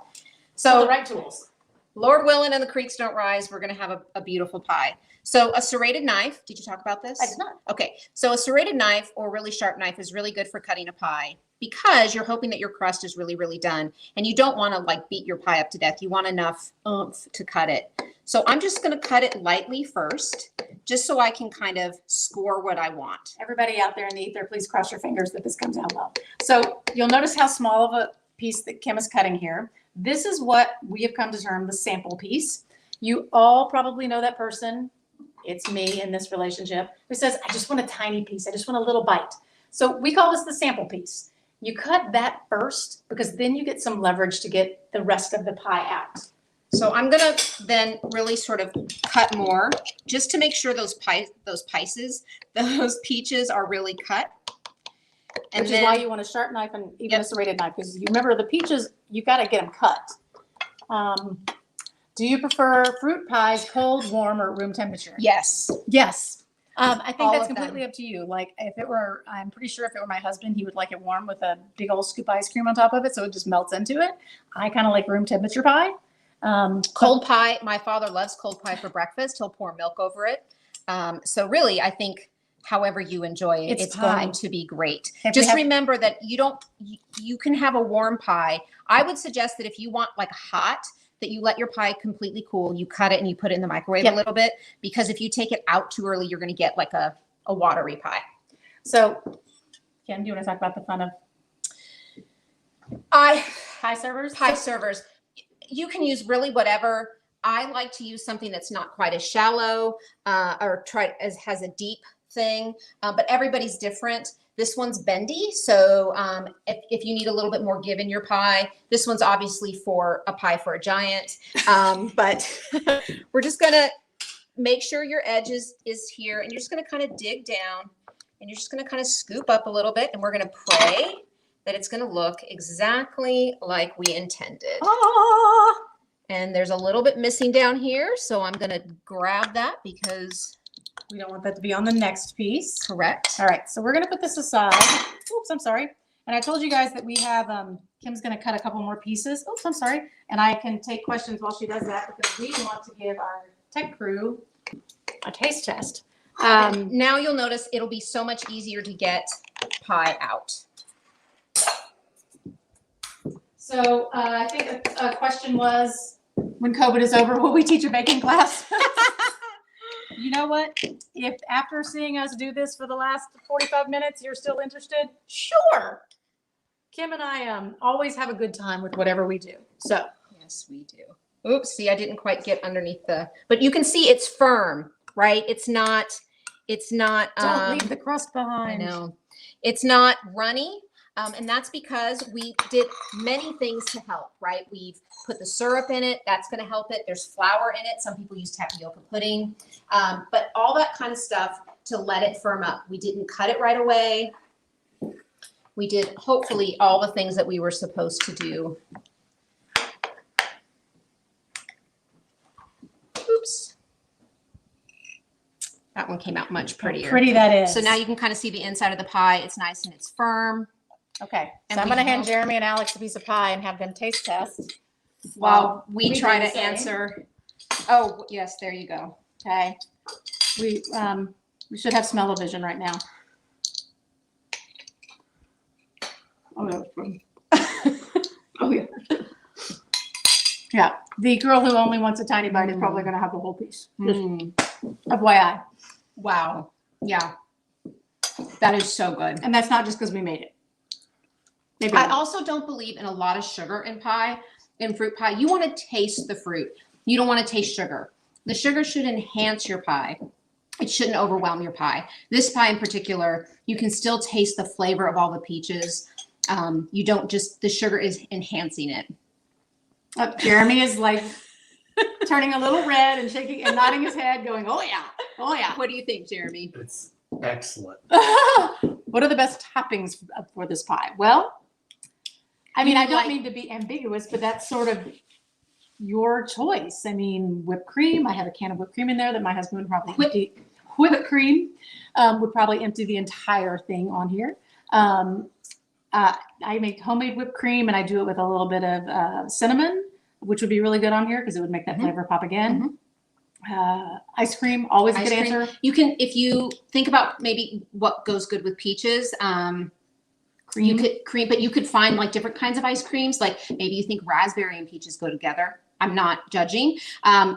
so the right tools. Lord willing and the creeks don't rise, we're going to have a beautiful pie. So a serrated knife, did you talk about this? I did not. Okay, so a serrated knife or a really sharp knife is really good for cutting a pie because you're hoping that your crust is really, really done. And you don't want to like beat your pie up to death. You want enough oomph to cut it. So I'm just going to cut it lightly first, just so I can kind of score what I want. Everybody out there in the ether, please cross your fingers that this comes out well. So you'll notice how small of a piece that Kim is cutting here. This is what we have come to term the sample piece. You all probably know that person. It's me in this relationship who says, I just want a tiny piece. I just want a little bite. So we call this the sample piece. You cut that first because then you get some leverage to get the rest of the pie out. So I'm going to then really sort of cut more just to make sure those peaches are really cut. And which is why you want a sharp knife and even a serrated knife, because you remember the peaches, you got to get them cut. Do you prefer fruit pies cold, warm, or room temperature? Yes. Yes. I think All that's of completely up to you. Like if it were, I'm pretty sure if it were my husband, he would like it warm with a big old scoop of ice cream on top of it, so it just melts into it. I kind of like room temperature pie. Cold pie. My father loves cold pie for breakfast. He'll pour milk over it. So really, I think however you enjoy it, it's going to be great. Just remember that you can have a warm pie. I would suggest that if you want like hot, that you let your pie completely cool, you cut it and you put it in the microwave a little bit, because if you take it out too early, you're going to get like a watery pie. So Kim, do you want to talk about the fun of pie servers? Pie servers. You can use really whatever. I like to use something that's not quite as shallow or has a deep thing, but everybody's different. This one's bendy, so if you need a little bit more give in your pie, this one's obviously for a pie for a giant. But we're just gonna make sure your edge is here, and you're just gonna kind of dig down, and you're just gonna kind of scoop up a little bit, and we're gonna pray that it's gonna look exactly like we intended. And there's a little bit missing down here, so I'm gonna grab that because We don't want that to be on the next piece. Correct. All right, so we're gonna put this aside. Oops, I'm sorry. And I told you guys that we have, Kim's gonna cut a couple more pieces. Oops, I'm sorry. And I can take questions while she does that because we want to give our tech crew a taste test. Now you'll notice it'll be so much easier to get pie out. So I think a question was, when COVID is over, will we teach a baking class? You know what? If after seeing us do this for the last 45 minutes, you're still interested, sure. Kim and I always have a good time with whatever we do. So Yes, we do. Oops, see, I didn't quite get underneath but you can see it's firm, right? It's not, don't leave the crust I behind. know. It's not runny. And that's because we did many things to help, right? We've put the syrup in it. That's going to help it. There's flour in it. Some people use tapioca pudding. But all that kind of stuff to let it firm up. We didn't cut it right away. We did hopefully all the things that we were supposed to do. Oops. That one came out much prettier. How pretty that is. So now you can kind of see the inside of the pie. It's nice and it's firm. Okay, And so I'm we going to hand hope- Jeremy and Alex a piece of pie and have them taste test. While we we try do the to same. answer. Oh, yes, there you go. Okay, we should have smell-o-vision right now. Oh, yeah. Oh, yeah. Yeah, the girl who only wants a tiny bite is probably going to have the whole piece. Just FYI. Wow. Yeah. That is so good. And that's not just because we made it. Maybe I also don't believe in a lot of sugar in pie, in fruit pie. You want to taste the fruit. You don't want to taste sugar. The sugar should enhance your pie. It shouldn't overwhelm your pie. This pie in particular, you can still taste the flavor of all the peaches. You don't just, the sugar is enhancing it. Jeremy is like turning a little red and shaking and nodding his head going, oh yeah, oh yeah. What do you think, Jeremy? It's excellent. What are the best toppings for this pie? Well, I mean, You I don't like- mean to be ambiguous, but that's sort of your choice. I mean, whipped cream. I have a can of whipped cream in there that my husband would probably empty. Whipped cream would probably empty the entire thing on here. I make homemade whipped cream and I do it with a little bit of cinnamon, which would be really good on here because it would make that flavor pop again. Ice cream, always a Ice good cream. answer. You can, if you think about maybe what goes good with peaches, you could cream, but you could find like different kinds of ice creams. Like maybe you think raspberry and peaches go together. I'm not judging.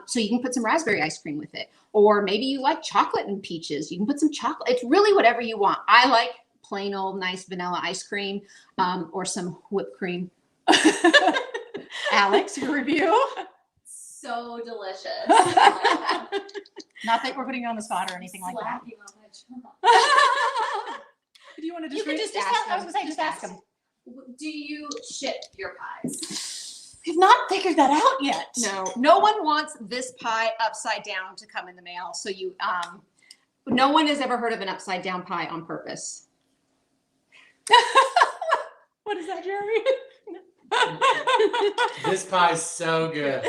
So you can put some raspberry ice cream with it. Or maybe you like chocolate and peaches. You can put some chocolate. It's really whatever you want. I like plain old nice vanilla ice cream or some whipped cream. Alex, your review. So delicious. Not that we're putting you on the spot or anything like that. Slapping on my jaw. Do you want to You can just ask I was going to say, just ask them. Do you ship your pies? We've not figured that out yet. No one wants this pie upside down to come in the mail. So you, no one has ever heard of an upside down pie on purpose. What is that, Jeremy? This pie's so good.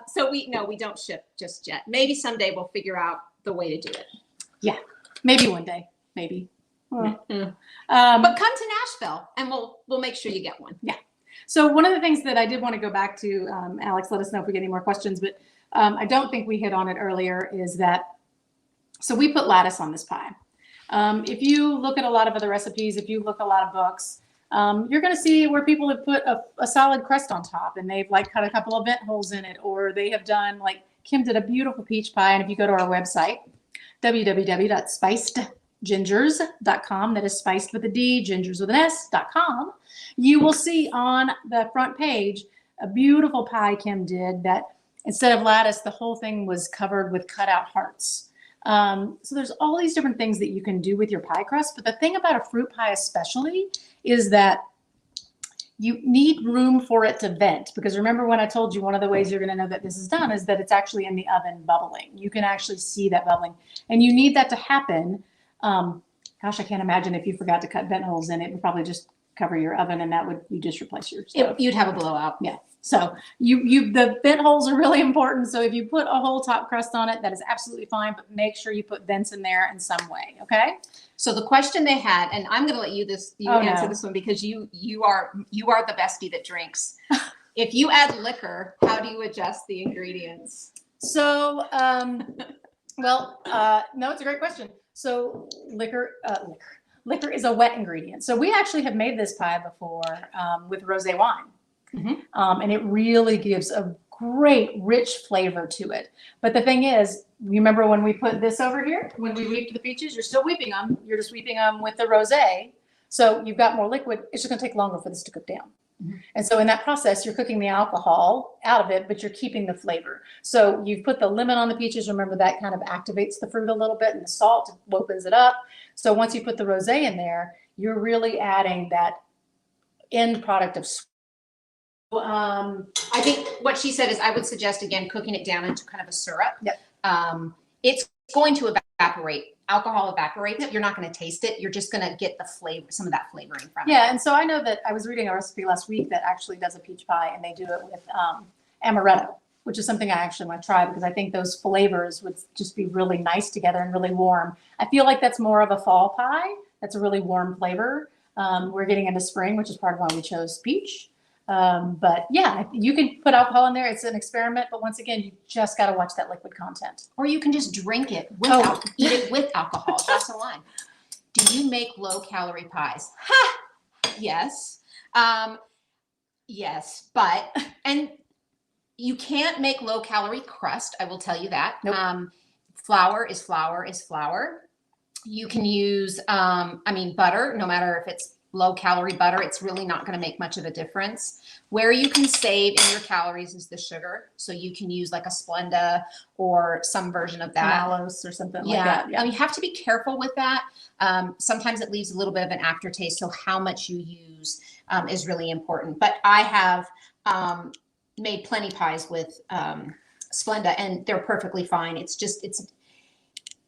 So we don't ship just yet. Maybe someday we'll figure out the way to do it. Maybe one day. Maybe. But come to Nashville and we'll make sure you get one. So one of the things that I did want to go back to, Alex, let us know if we get any more questions, but I don't think we hit on it earlier, is that, so we put lattice on this pie. If you look at a lot of other recipes, if you look at a lot of books, you're going to see where people have put a solid crust on top and they've like cut a couple of vent holes in it, or they have done, like Kim did a beautiful peach pie. And if you go to our website, www.spicedgingers.com, that is spiced with a D, gingers with an S.com, you will see on the front page a beautiful pie Kim did that instead of lattice, the whole thing was covered with cutout hearts. So there's all these different things that you can do with your pie crust. But the thing about a fruit pie especially is that you need room for it to vent. Because remember when I told you one of the ways you're going to know that this is done is that it's actually in the oven bubbling. You can actually see that bubbling. And you need that to happen. Gosh, I can't imagine if you forgot to cut vent holes in it, would probably just cover your oven and that would, you just replace your stove. You'd have a blowout. Yeah. So the vent holes are really important. So if you put a whole top crust on it, that is absolutely fine, but make sure you put vents in there in some way. Okay. So the question they had, and I'm going to let you answer no. this one because you are the bestie that drinks. If you add liquor, how do you adjust the ingredients? So, no, it's a great question. So liquor is a wet ingredient. So we actually have made this pie before with rosé wine. And it really gives a great rich flavor to it. But the thing is, remember when we put this over here, when we whipped the peaches, you're still whipping them. You're just whipping them with the rosé. So you've got more liquid. It's just going to take longer for this to cook down. And so in that process, you're cooking the alcohol out of it, but you're keeping the flavor. So you've put the lemon on the peaches. Remember, that kind of activates the fruit a little bit, and the salt opens it up. So once you put the rosé in there, you're really adding that end product of sweet. I think what she said is I would suggest, again, cooking it down into kind of a syrup. Yep. It's going to evaporate. Alcohol evaporates. You're not going to taste it. You're just going to get the flavor, some of that flavoring from it. Yeah, and so I know that I was reading a recipe last week that actually does a peach pie, and they do it with amaretto, which is something I actually want to try because I think those flavors would just be really nice together and really warm. I feel like that's more of a fall pie. That's a really warm flavor. We're getting into spring, which is part of why we chose peach. But yeah, you can put alcohol in there. It's an experiment, but once again, you just got to watch that liquid content. Or you can just drink it eat it with alcohol, glass of wine. Do you make low-calorie pies? Ha! Yes. Yes, and you can't make low-calorie crust. I will tell you that. Nope. Flour is flour is flour. You can use, butter, no matter if it's low-calorie butter, it's really not going to make much of a difference. Where you can save in your calories is the sugar. So you can use like a Splenda or some version of that. Mallows or something like that. Yeah. You have to be careful with that. Sometimes it leaves a little bit of an aftertaste. So how much you use is really important. But I have made plenty pies with Splenda, and they're perfectly fine. It's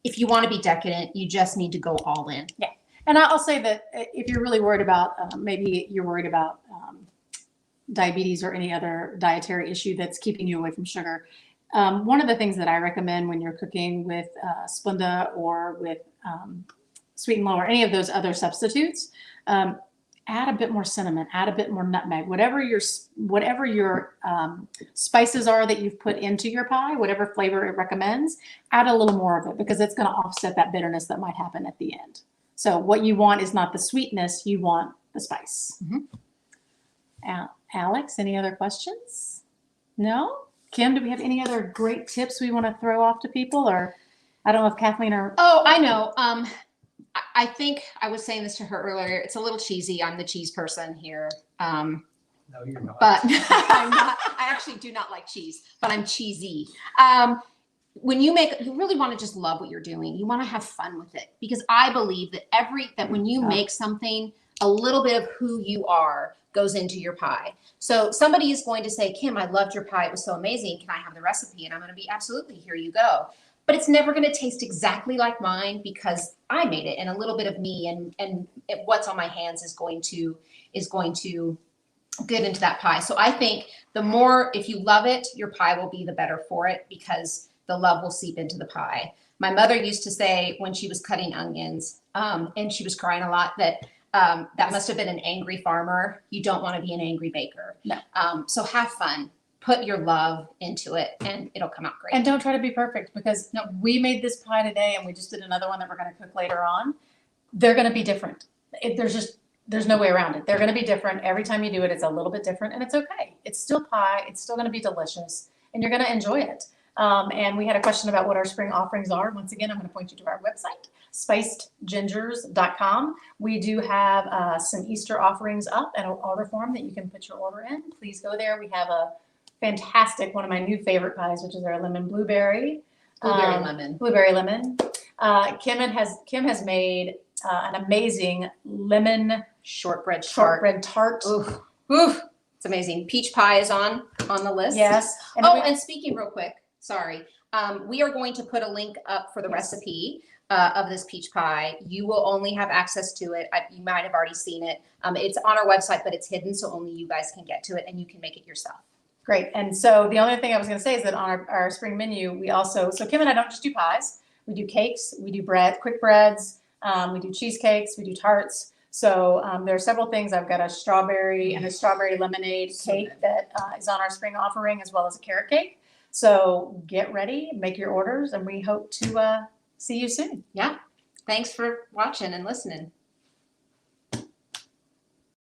if you want to be decadent, you just need to go all in. Yeah. And I'll say that if you're really worried about, maybe you're worried about diabetes or any other dietary issue that's keeping you away from sugar, one of the things that I recommend when you're cooking with Splenda or with Sweet and Low or any of those other substitutes, add a bit more cinnamon, add a bit more nutmeg, whatever your spices are that you've put into your pie, whatever flavor it recommends, add a little more of it because it's going to offset that bitterness that might happen at the end. So what you want is not the sweetness, you want the spice. Alex, any other questions? No? Kim, do we have any other great tips we want to throw off to people? Or I don't know if Kathleen or... Oh, I know. I think I was saying this to her earlier. It's a little cheesy. I'm the cheese person here. No, you're not. But I'm not. I actually do not like cheese, but I'm cheesy. When you really want to just love what you're doing. You want to have fun with it because I believe that when you make something, a little bit of who you are goes into your pie. So somebody is going to say, Kim, I loved your pie. It was so amazing. Can I have the recipe? And I'm going to be absolutely, here you go. But it's never going to taste exactly like mine because I made it, and a little bit of me and what's on my hands is going to get into that pie. So I think the more, if you love it, your pie will be the better for it because the love will seep into the pie. My mother used to say when she was cutting onions, and she was crying a lot, that that must have been an angry farmer. You don't want to be an angry baker. No. So have fun. Put your love into it, and it'll come out great. And don't try to be perfect because we made this pie today, and we just did another one that we're going to cook later on. They're going to be different. There's no way around it. They're going to be different. Every time you do it, it's a little bit different, and it's okay. It's still pie. It's still going to be delicious, and you're going to enjoy it. And we had a question about what our spring offerings are. Once again, I'm going to point you to our website, spicedgingers.com. We do have some Easter offerings up and an order form that you can put your order in. Please go there. We have a fantastic, one of my new favorite pies, which is our lemon blueberry. Blueberry lemon. Kim has made an amazing lemon shortbread tart. Oof. Oof. It's amazing. Peach pie is on the list. Yes. And speaking real quick, sorry. We are going to put a link up for the recipe of this peach pie. You will only have access to it. You might have already seen it. It's on our website, but it's hidden, so only you guys can get to it, and you can make it yourself. Great. And so the only thing I was going to say is that on our spring menu, we also, so Kim and I don't just do pies. We do cakes, we do quick breads, we do cheesecakes, we do tarts. So there are several things. I've got a strawberry and a strawberry lemonade cake that is on our spring offering, as well as a carrot cake. So get ready, make your orders, and we hope to see you soon. Yeah. Thanks for watching and listening.